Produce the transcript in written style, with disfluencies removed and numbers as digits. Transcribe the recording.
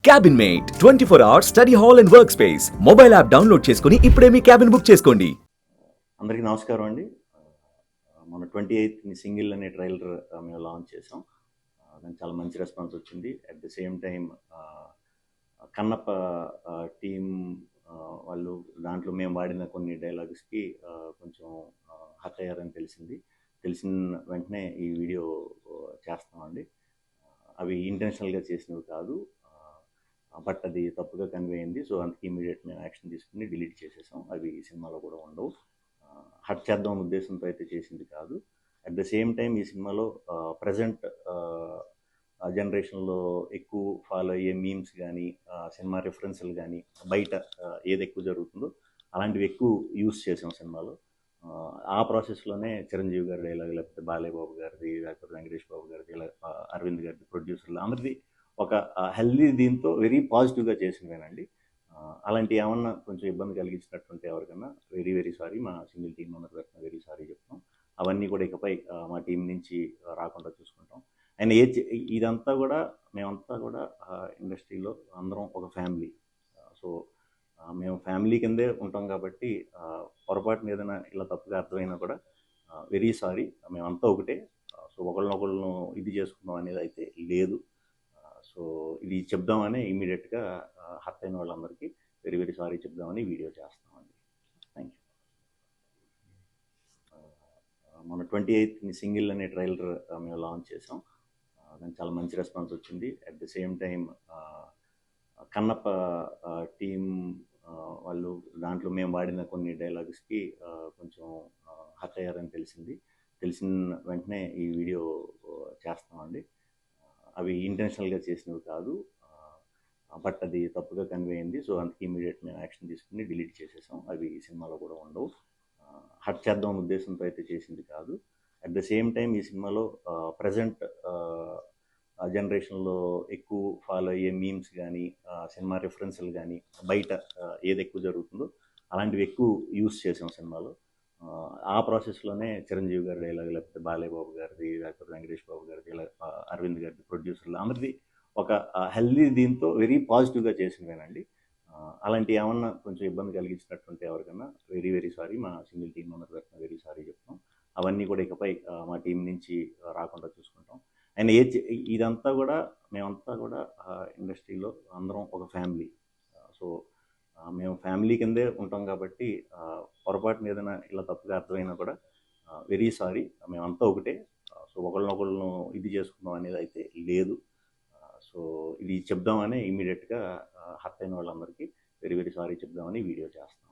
Cabin mate 24 hours study hall and work space mobile app download చేసుకుని ఇప్పుడే మీ cabin book చేసుకోండి. అందరికీ నమస్కారం అండి. మన 28th సింగిల్ అనే ట్రైలర్ మేము లాంచ్ చేసాం. దానికి చాలా మంచి రెస్పాన్స్ వచ్చింది. At the same time Kannappa team వాళ్ళు దాంట్లో మేము వాడిన కొన్ని డైలాగ్స్కి కొంచెం హర్ట్ అయ్యారని తెలిసిన వెంటనే ఈ వీడియో చేస్తామండి. అవి ఇంటెన్షనల్గా చేసినవి కాదు, బట్ అది తప్పుగా కన్వే అయింది. సో అందుకే ఇమీడియట్ మేము యాక్షన్ తీసుకుని డిలీట్ చేసేసాం. అవి ఈ సినిమాలో కూడా ఉండవు. హర్ట్ చేద్దాం ఉద్దేశంతో అయితే చేసింది కాదు. అట్ ద సేమ్ టైం ఈ సినిమాలో ప్రజెంట్ జనరేషన్లో ఎక్కువ ఫాలో అయ్యే మీమ్స్ కానీ, సినిమా రిఫరెన్స్లు కానీ, బయట ఏది ఎక్కువ జరుగుతుందో అలాంటివి ఎక్కువ యూస్ చేసాం సినిమాలో. ఆ ప్రాసెస్లోనే చిరంజీవి గారి డైలాగ్, లేకపోతే బాలయ్య బాబు గారిది, లేకపోతే వెంకటేష్ బాబు గారిది, అరవింద్ గారిది, ప్రొడ్యూసర్లు అందరిది ఒక హెల్దీ దీంతో వెరీ పాజిటివ్గా చేసినవేనండి. అలాంటి ఏమన్నా కొంచెం ఇబ్బంది కలిగించినట్టుంటే ఎవరికన్నా వెరీ వెరీ సారీ. మా సింగిల్ టీం మెంబర్ తరఫున వెరీ సారీ చెప్తాం. అవన్నీ కూడా ఇకపై మా టీం నుంచి రాకుండా చూసుకుంటాం. అండ్ ఇదంతా కూడా మేమంతా కూడా ఇండస్ట్రీలో అందరం ఒక ఫ్యామిలీ. సో మేము ఫ్యామిలీ కిందే ఉంటాం కాబట్టి పొరపాటున ఏదైనా ఇలా తప్పుగా అర్థమైనా కూడా వెరీ సారీ. మేమంతా ఒకటే. సో ఒకళ్ళనొకళ్ళను ఇది చేసుకుందాం అనేది అయితే లేదు. సో ఇది చెప్దామని ఇమీడియట్గా హర్ట్ అయిన వాళ్ళందరికీ వెరీ వెరీ సారీ చెప్దామని వీడియో చేస్తామండి. Thank you. మన 28th సింగిల్ అనే ట్రైలర్ మేము లాంచ్ చేసాం. దానికి చాలా మంచి రెస్పాన్స్ వచ్చింది. At the same time Kannappa team వాళ్ళు దాంట్లో మేము వాడిన కొన్ని డైలాగ్స్కి కొంచెం హర్ట్ అయ్యారని తెలిసిన వెంటనే ఈ వీడియో చేస్తామండి. అవి ఇంటెన్షనల్గా చేసినవి కాదు, బట్ అది తప్పుగా కన్వే అయింది. సో అందుకే ఇమీడియట్ మేము యాక్షన్ తీసుకుని డిలీట్ చేసేసాం. అవి ఈ సినిమాలో కూడా ఉండవు. హర్ట్ చేద్దాం ఉద్దేశంతో అయితే చేసింది కాదు. అట్ ద సేమ్ టైం ఈ సినిమాలో ప్రజెంట్ జనరేషన్లో ఎక్కువ ఫాలో అయ్యే మీమ్స్ కానీ, సినిమా రిఫరెన్స్లు కానీ, బయట ఏది ఎక్కువ జరుగుతుందో అలాంటివి ఎక్కువ యూస్ చేసాం సినిమాలో. ఆ ప్రాసెస్లోనే చిరంజీవి గారి డైలాగ్, లేకపోతే బాలయ్య బాబు గారిది, లేకపోతే వెంకటేష్ బాబు గారిది, అరవింద్ గారిది, ప్రొడ్యూసర్లు అందరిది ఒక హెల్దీ దీంతో వెరీ పాజిటివ్గా చేసినవేనండి. అలాంటి ఏమన్నా కొంచెం ఇబ్బంది కలిగించినట్టుంటే ఎవరికన్నా వెరీ వెరీ సారీ. మా సింగిల్ టీం మెంబర్ తరఫున వెరీ సారీ చెప్తాం. అవన్నీ కూడా ఇకపై మా టీం నుంచి రాకుండా చూసుకుంటాం. అండ్ ఇదంతా కూడా మేమంతా కూడా ఇండస్ట్రీలో అందరం ఒక ఫ్యామిలీ. సో మేము ఫ్యామిలీ కిందే ఉంటాం కాబట్టి పొరపాటున ఏదైనా ఇలా తప్పుగా అర్థమైనా కూడా వెరీ సారీ. మేమంతా ఒకటే. సో ఒకళ్ళనొకళ్ళను ఇది చేసుకుందాం అనేది అయితే లేదు. సో ఇది చెప్దామని ఇమీడియట్గా హర్ట్ అయిన వాళ్ళందరికీ వెరీ వెరీ సారీ చెప్దామని వీడియో చేస్తాం.